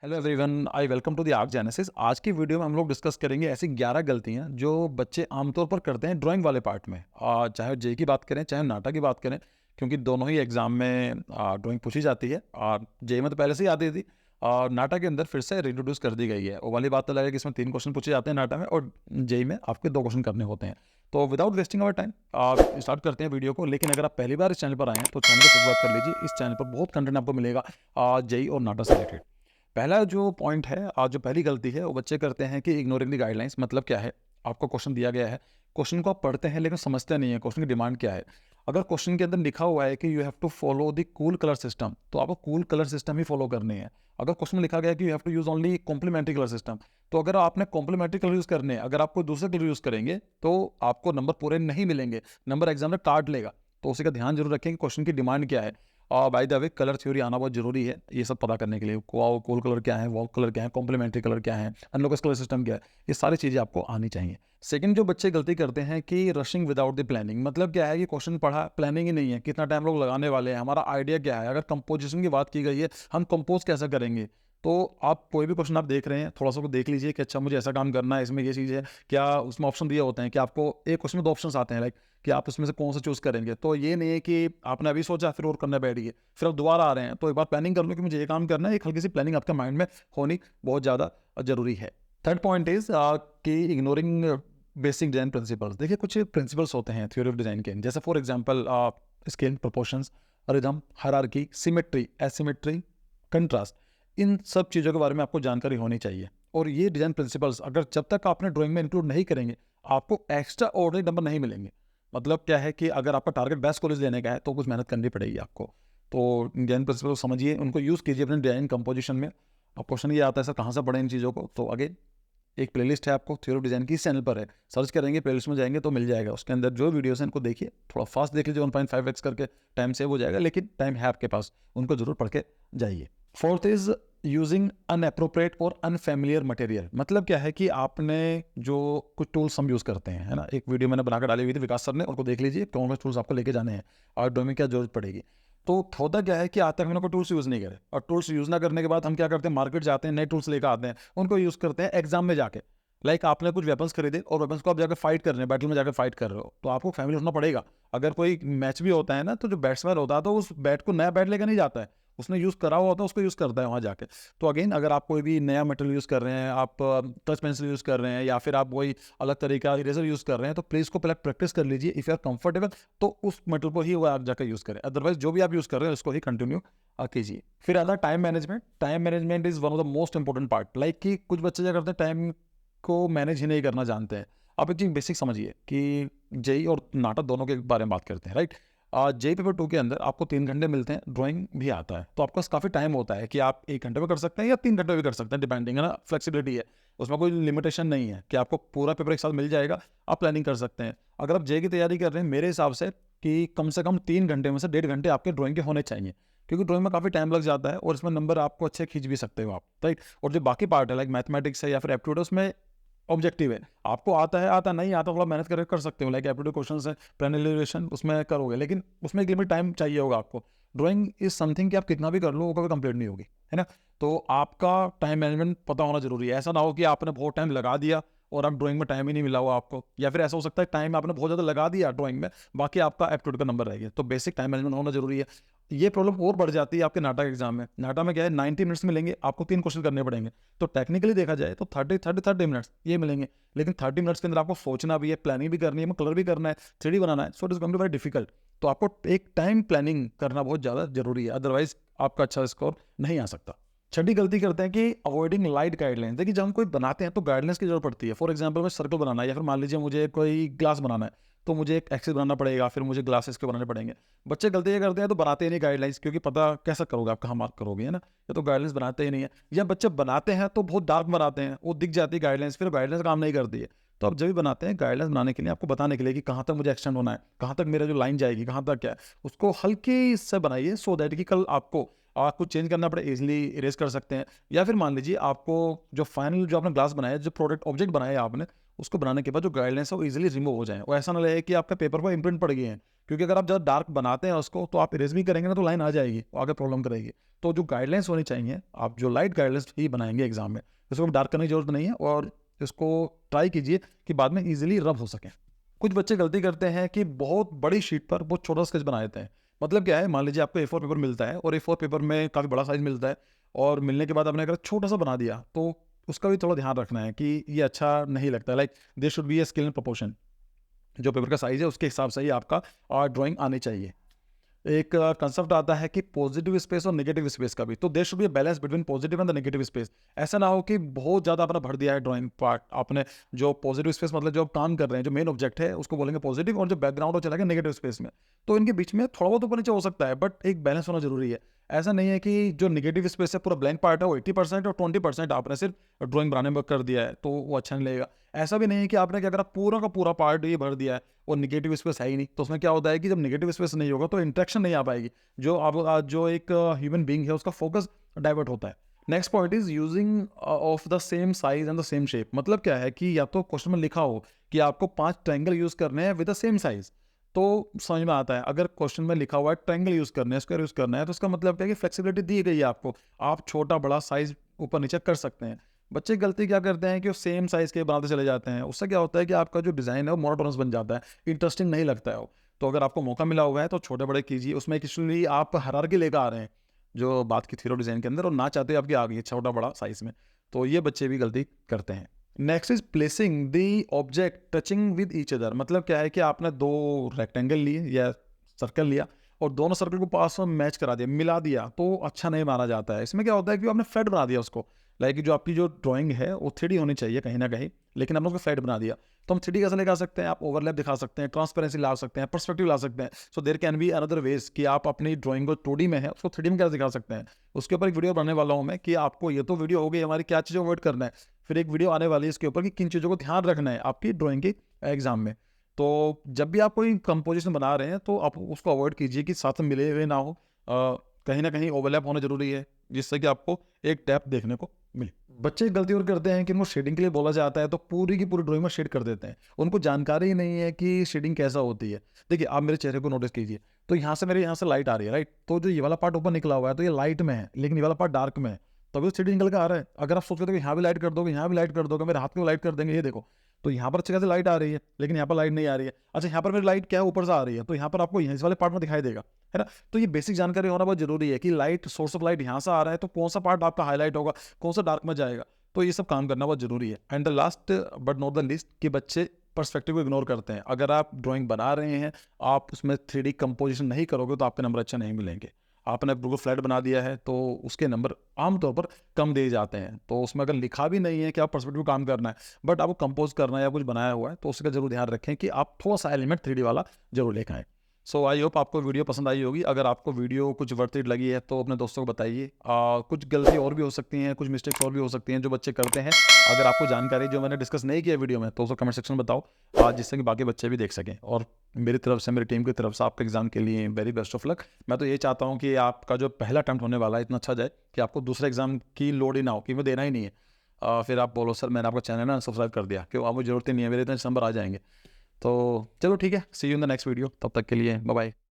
Hello everyone, I welcome to the Arc Genesis. आज की video में हम लोग डिस्कस करेंगे ऐसी 11 गलतियां जो बच्चे आमतौर पर करते हैं ड्राइंग वाले पार्ट में। चाहे जे की बात करें चाहे नाटा की बात करें, क्योंकि दोनों ही एग्जाम में ड्राइंग पूछी जाती है। और जे में तो पहले से ही आती थी और नाटा के अंदर फिर से रिंट्रोड्यूस कर दी गई है। वो वाली बात तो लगे कि इसमें 3 क्वेश्चन पूछे जाते हैं नाटा में, और जे में आपके 2 क्वेश्चन करने होते हैं। तो without wasting our time start करते हैं वीडियो को। लेकिन अगर आप पहली बार इस चैनल पर आए हैं तो चैनल को सब्सक्राइब कर लीजिए। इस चैनल पर बहुत कंटेंट आपको मिलेगा जेई और नाटा से रिलेटेड। पहला जो पॉइंट है, आज जो पहली गलती है वो बच्चे करते हैं कि इग्नोरिंग द गाइडलाइंस। मतलब क्या है, आपको क्वेश्चन दिया गया है, क्वेश्चन को आप पढ़ते हैं लेकिन समझते नहीं है क्वेश्चन की डिमांड क्या है। अगर क्वेश्चन के अंदर लिखा हुआ है कि you have to follow the cool colour system, तो आपको कूल कलर सिस्टम ही फॉलो करनी है। अगर क्वेश्चन में लिखा गया है कि you have to use only complementary colour system, तो अगर आपने कॉम्प्लीमेंट्री कलर यूज करने हैं, अगर आप कोई दूसरे कलर यूज करेंगे तो आपको नंबर पूरे नहीं मिलेंगे, नंबर एग्जाम में काट लेगा। तो उसी का ध्यान जरूर रखें कि क्वेश्चन की डिमांड क्या है। और by the way, colour theory आना बहुत जरूरी है ये सब पता करने के लिए। कोल कलर क्या है, वॉल कलर क्या है, कॉम्प्लीमेंट्री कलर क्या है, अनलोकस कलर सिस्टम क्या है, ये सारी चीज़ें आपको आनी चाहिए। सेकंड, जो बच्चे गलती करते हैं कि रशिंग विदाउट द प्लानिंग। मतलब क्या है कि क्वेश्चन पढ़ा, प्लानिंग ही नहीं है, कितना टाइम लोग लगाने वाले हैं, हमारा आइडिया क्या है। अगर कंपोजिशन की बात की गई है, हम कंपोज कैसे करेंगे। तो आप कोई भी क्वेश्चन आप देख रहे हैं, थोड़ा सा को देख लीजिए कि अच्छा मुझे ऐसा काम करना है, इसमें ये चीज़ है क्या। उसमें ऑप्शन दिए होते हैं कि आपको एक क्वेश्चन में 2 ऑप्शन आते हैं, लाइक कि आप उसमें से कौन सा चूज करेंगे। तो ये नहीं है कि आपने अभी सोचा फिर और करने बैठ गए, फिर आप दोबारा आ रहे हैं। तो एक बार प्लानिंग कर लो कि मुझे ये काम करना है, एक हल्की सी प्लानिंग आपके माइंड में होनी बहुत ज़्यादा जरूरी है। थर्ड पॉइंट इज कि इग्नोरिंग बेसिक डिजाइन प्रिंसिपल्स। देखिए, कुछ प्रिंसिपल्स होते हैं थ्योरी ऑफ डिजाइन के, जैसे for example scale, proportions, rhythm, hierarchy, symmetry, asymmetry, contrast. इन सब चीज़ों के बारे में आपको जानकारी होनी चाहिए। और ये डिजाइन प्रिंसिपल्स अगर जब तक आपने ड्राइंग में इंक्लूड नहीं करेंगे, आपको एक्स्ट्रा ऑर्डिनरी नंबर नहीं मिलेंगे। मतलब क्या है कि अगर आपका टारगेट बेस्ट कॉलेज लेने का है तो कुछ मेहनत करनी पड़ेगी आपको। तो डिजाइन प्रिंसिपल समझिए, उनको यूज़ कीजिए अपने डिजाइन कंपोजिशन में। अब क्वेश्चन ये आता है सर कहाँ से पढ़ें इन चीज़ों को, तो अगेन एक प्लेलिस्ट है आपको थ्योरी ऑफ डिजाइन की, इस चैनल पर है, सर्च करेंगे प्लेलिस्ट में जाएंगे तो मिल जाएगा। उसके अंदर जो वीडियोस हैं इनको देखिए, थोड़ा फास्ट देख लीजिए, 1.5x करके टाइम सेव हो जाएगा। लेकिन टाइम है आपके पास, उनको जरूर पढ़ के जाइए। फोर्थ इज यूजिंग अनएप्रोप्रिएट और अनफेमिलियर मटेरियल। मतलब क्या है कि आपने जो कुछ टूल्स हम यूज़ करते हैं, है ना, एक वीडियो मैंने बनाकर डाली हुई थी विकास सर ने, उनको देख लीजिए कौन से टूल्स आपको लेके जाने हैं और ड्राइंग में क्या जरूरत पड़ेगी। तो होता क्या है कि आज तक हमने कोई टूल्स यूज़ नहीं करे, और टूल्स यूज़ ना करने के बाद हम क्या करते हैं, मार्केट जाते हैं, नए टूल्स लेकर आते हैं, उनको यूज़ करते हैं एग्जाम में जाके। लाइक आपने कुछ वेपन्स खरीदे और वेपन्स को आप जाकर फाइट कर रहे हैं, बैटल में जाकर फाइट कर रहे हो, तो आपको फैमिली होना पड़ेगा। अगर कोई मैच भी होता है ना, तो जो बैट्समैन होता है तो उस बैट को नया बैट लेकर नहीं जाता है, उसने यूज़ करा हुआ होता है उसको यूज़ करता है वहाँ जाके। तो अगेन, अगर आप कोई भी नया मेटल यूज़ कर रहे हैं, आप टच पेंसिल यूज़ कर रहे हैं, या फिर आप कोई अलग तरीका इरेजर यूज़ कर रहे हैं, तो प्लीज़ को पहले प्रैक्टिस कर लीजिए। इफ़ यू आर कंफर्टेबल तो उस मेटल को ही वो आप जाकर यूज़ करें, अदरवाइज जो भी आप यूज़ कर रहे हैं उसको ही कंटिन्यू कीजिए। फिर आता है time management. Time management is one of the most important part. Like कि कुछ बच्चे क्या करते हैं, टाइम को मैनेज ही नहीं करना जानते हैं। आप एक चीज़ बेसिक समझिए कि जेई और नाटक दोनों के बारे में बात करते हैं, राइट। जेई पेपर 2 के अंदर आपको 3 घंटे मिलते हैं, ड्राइंग भी आता है, तो आपके पास काफ़ी टाइम होता है कि आप 1 घंटे में कर सकते हैं या 3 घंटे में भी कर सकते हैं, डिपेंडिंग, है ना, फ्लेक्सिबिलिटी है। उसमें कोई लिमिटेशन नहीं है कि आपको पूरा पेपर एक साथ मिल जाएगा, आप प्लानिंग कर सकते हैं। अगर आप जेई की तैयारी कर रहे हैं, मेरे हिसाब से कि कम से कम 3 घंटे में से 1.5 घंटे आपके ड्राइंग के होने चाहिए, क्योंकि ड्राइंग में काफ़ी टाइम लग जाता है और इसमें नंबर आपको अच्छे खींच भी सकते हो आप, राइट। और जो बाकी पार्ट है, लाइक मैथमेटिक्स है या फिर एप्टीट्यूड, उसमें ऑब्जेक्टिव है, आपको आता है, आता नहीं आता, थोड़ा मेहनत करके कर सकते हो। लाइक एप्टीट्यूड क्वेश्चन है, प्लानिंग उसमें करोगे, लेकिन उसमें एक लिमिट टाइम चाहिए होगा आपको। ड्राइंग इज समथिंग कि आप कितना भी कर लो वो कभी कंप्लीट नहीं होगी, है ना। तो आपका टाइम मैनेजमेंट पता होना जरूरी है। ऐसा ना हो कि आपने बहुत टाइम लगा दिया और अब ड्राइंग में टाइम ही नहीं मिला हुआ आपको, या फिर ऐसा हो सकता है टाइम आपने बहुत ज़्यादा लगा दिया ड्राइंग में, बाकी आपका एप्टीट्यूड का नंबर रह गया। तो बेसिक टाइम मैनेजमेंट होना जरूरी है। ये प्रॉब्लम और बढ़ जाती है आपके नाटक एग्जाम में। नाटक में क्या है, 90 मिनट्स मिलेंगे आपको, 3 क्वेश्चन करने पड़ेंगे। तो टेक्निकली देखा जाए तो 30 मिनट्स ये मिलेंगे, लेकिन 30 मिनट्स के अंदर आपको सोचना भी है, प्लानिंग भी करनी है, कलर भी करना है, 3D बनाना है, so it is going to very difficult. तो आपको एक टाइम प्लानिंग करना बहुत ज़्यादा जरूरी है, अदरवाइज आपका अच्छा स्कोर नहीं आ सकता। छठी गलती करते हैं कि अवॉइडिंग लाइट गाइडलाइंस। देखिए, जब हम कोई बनाते हैं तो गाइडलाइंस की जरूरत पड़ती है। फॉर एग्जांपल, मैं सर्कल बनाना है, या फिर मान लीजिए मुझे कोई ग्लास बनाना है, तो मुझे एक एक्सिस बनाना पड़ेगा, फिर मुझे ग्लासेस के बनाने पड़ेंगे। बच्चे गलती ये करते हैं तो बनाते ही नहीं गाइडलाइंस, क्योंकि पता कैसा करोगे, आप कहाँ मार्क करोगे, है ना। या तो गाइडलाइंस बनाते ही नहीं है, या बच्चे बनाते हैं तो बहुत डार्क बनाते हैं, वो दिख जाती है गाइडलाइंस, फिर गाइडलाइंस काम नहीं करती है। तो आप जब भी बनाते हैं, गाइडलाइंस बनाने के लिए आपको बताने के लिए कि कहाँ तक मुझे एक्सटेंड होना है, कहाँ तक मेरा जो लाइन जाएगी, कहाँ तक क्या है, उसको हल्की से बनाइए, सो दैट कि कल आपको कुछ चेंज करना पड़े इजीली इरेज कर सकते हैं। या फिर मान लीजिए आपको जो फाइनल जो आपने ग्लास बनाया, जो प्रोडक्ट ऑब्जेक्ट बनाया आपने, उसको बनाने के बाद जो गाइडलाइंस है वो इजीली रिमूव हो जाए, और ऐसा ना लगे कि आपका पेपर पर इम्प्रिंट पड़ गए हैं, क्योंकि अगर आप ज़्यादा डार्क बनाते हैं उसको तो आप इरेज भी करेंगे ना तो लाइन आ जाएगी, वो आगे प्रॉब्लम करेगी। तो जो गाइडलाइंस होनी चाहिए, आप जो लाइट गाइडलाइंस ही बनाएंगे एग्जाम में, उसको डार्क करने की जरूरत नहीं है, और इसको ट्राई कीजिए कि बाद में ईजिली रब हो सके। कुछ बच्चे गलती करते हैं कि बहुत बड़ी शीट पर बहुत छोटा स्केच बना देते हैं। मतलब क्या है, मान लीजिए आपको A4 पेपर मिलता है और A4 पेपर में काफ़ी बड़ा साइज मिलता है, और मिलने के बाद आपने अगर छोटा सा बना दिया तो उसका भी थोड़ा ध्यान रखना है कि ये अच्छा नहीं लगता। Like there should be a scale and proportion, जो पेपर का साइज है उसके हिसाब से ही आपका ड्राइंग आनी चाहिए। एक कंसेप्ट आता है कि पॉजिटिव स्पेस और नेगेटिव स्पेस का भी, तो there should be a balance between positive and the negative space. ऐसा ना हो कि बहुत ज़्यादा आपने भर दिया है ड्राइंग पार्ट, आपने जो पॉजिटिव स्पेस मतलब जो आप काम कर रहे हैं, जो मेन ऑब्जेक्ट है उसको बोलेंगे पॉजिटिव, और जो बैकग्राउंड वो चला गया नेगेटिव स्पेस में, तो इनके बीच में थोड़ा बहुत ऊपर नीचे हो सकता है, बट एक बैलेंस होना जरूरी है। ऐसा नहीं है कि जो नेगेटिव स्पेस है पूरा ब्लैंक पार्ट है वो 80% और 20% आपने सिर्फ ड्राइंग बनाने में कर दिया है, तो वो अच्छा नहीं लगेगा। ऐसा भी नहीं है कि आपने क्या करा, पूरा का पूरा पार्ट ये भर दिया है और नेगेटिव स्पेस है ही नहीं, तो उसमें क्या होता है कि जब नेगेटिव स्पेस नहीं होगा तो इंटरेक्शन नहीं आ पाएगी, जो आप जो एक ह्यूमन बीइंग है उसका फोकस डाइवर्ट होता है। Next point is using of the same size and the same shape. मतलब क्या है कि या तो क्वेश्चन में लिखा हो कि आपको 5 ट्रायंगल यूज करने हैं विद द सेम साइज, तो समझ में आता है। अगर क्वेश्चन में लिखा हुआ है ट्रायंगल यूज करना है, स्क्वायर यूज करना है, तो इसका मतलब क्या है कि फ्लेक्सिबिलिटी दी गई है आपको, आप छोटा बड़ा साइज ऊपर नीचे कर सकते हैं। बच्चे गलती क्या करते हैं कि वो सेम साइज के बनाते चले जाते हैं, उससे क्या होता है कि आपका जो डिज़ाइन है वो मोनोटोनस बन जाता है, इंटरेस्टिंग नहीं लगता है वो। तो अगर आपको मौका मिला हुआ है तो छोटे बड़े कीजिए, उसमें एक्चुअली आप हायरार्की लेकर आ रहे हैं जो बात की थी डिज़ाइन के अंदर, और ना चाहते आपकी आ गई है छोटा बड़ा साइज में, तो ये बच्चे भी गलती करते हैं। Next is placing the object touching with each other. मतलब क्या है कि आपने 2 रेक्टेंगल लिए या सर्कल लिया और दोनों सर्कल को पास में मैच करा दिया, मिला दिया, तो अच्छा नहीं माना जाता है। इसमें क्या होता है कि आपने फ्लैट बना दिया उसको, लाइक जो आपकी जो ड्राइंग है वो 3D होनी चाहिए कहीं ना कहीं, लेकिन आपने उसको फ्लैट बना दिया। तो हम 3D कैसे लेकर आ सकते हैं, आप ओवरलैप दिखा सकते हैं, ट्रांसपेरेंसी ला सकते हैं, पर्सपेक्टिव ला सकते हैं। So there can be another ways कि आप अपनी ड्राइंग को 2D में है उसको 3D में कैसे दिखा सकते हैं। उसके ऊपर एक वीडियो बनाने वाला हूँ मैं कि आपको, ये तो वीडियो हो गई हमारी क्या चीज़ें अवॉइड करना है, फिर एक वीडियो आने वाली है इसके ऊपर कि किन चीज़ों को ध्यान रखना है आपकी ड्राइंग के एग्जाम में। तो जब भी आप कोई कंपोजिशन बना रहे हैं तो आप उसको अवॉइड कीजिए कि साथ में मिले हुए ना हो, कहीं ना कहीं ओवरलैप होना जरूरी है, जिससे कि आपको एक डेप्थ देखने को मिले। बच्चे गलती और करते हैं कि उनको शेडिंग के लिए बोला जाता है तो पूरी की पूरी ड्राइंग में शेड कर देते हैं, उनको जानकारी ही नहीं है कि शेडिंग कैसा होती है। देखिए आप मेरे चेहरे को नोटिस कीजिए, तो यहाँ से मेरे यहाँ से लाइट आ रही है, राइट, तो जो ये वाला पार्ट ऊपर निकला हुआ है तो ये लाइट में है, लेकिन ये वाला पार्ट डार्क में है, तभी तो शेडिंग निकल के आ रहा है। अगर आप सोचते हो कि यहाँ भी लाइट कर दोगे, यहाँ भी लाइट कर दोगे, मेरे हाथ में लाइट कर देंगे, ये देखो, तो यहाँ पर अच्छी खासी लाइट आ रही है लेकिन यहाँ पर लाइट नहीं आ रही है। अच्छा, यहाँ पर मेरी लाइट क्या है, ऊपर से आ रही है, तो यहाँ पर आपको इस वाले पार्ट में दिखाई देगा, है ना। तो ये बेसिक जानकारी होना बहुत जरूरी है कि लाइट, सोर्स ऑफ लाइट यहाँ से आ रहा है तो कौन सा पार्ट आपका हाईलाइट होगा, कौन सा डार्क में जाएगा, तो ये सब काम करना बहुत जरूरी है। And the last but not the least कि बच्चे पर्सपेक्टिव को इग्नोर करते हैं। अगर आप ड्राइंग बना रहे हैं, आप उसमें 3D कंपोजिशन नहीं करोगे तो आपके नंबर अच्छे नहीं मिलेंगे। आपने बिल्कुल फ्लैट बना दिया है तो उसके नंबर आमतौर पर कम दिए जाते हैं। तो उसमें अगर लिखा भी नहीं है कि आप पर्सपेक्टिव काम करना है, बट आपको कंपोज करना है या कुछ बनाया हुआ है, तो उसका जरूर ध्यान रखें कि आप थोड़ा सा एलिमेंट 3D वाला जरूर लेकर आएँ। सो आई होप आपको वीडियो पसंद आई होगी। अगर आपको वीडियो कुछ वर्थ इट लगी है तो अपने दोस्तों को बताइए। कुछ गलती और भी हो सकती हैं, कुछ मिस्टेक्स और भी हो सकती हैं जो बच्चे करते हैं। अगर आपको जानकारी जो मैंने डिस्कस नहीं किया वीडियो में तो उसको कमेंट सेक्शन में बताओ, जिससे कि बाकी बच्चे भी देख सकें। और मेरी तरफ से, मेरी टीम की तरफ से आपके एग्जाम के लिए वेरी बेस्ट ऑफ लक। मैं तो ये चाहता हूँ कि आपका जो पहला अटैम्प्ट होने वाला है इतना अच्छा जाए कि आपको दूसरे एग्जाम की लोड ही ना हो, कि वो देना ही नहीं है। फिर आप बोलो सर मैंने आपका चैनल ना सब्सक्राइब कर दिया, क्यों, आपको जरूरत ही नहीं है, मेरे इतने नंबर आ जाएंगे। तो चलो ठीक है, see you in the next video, तब तक के लिए बाय बाय।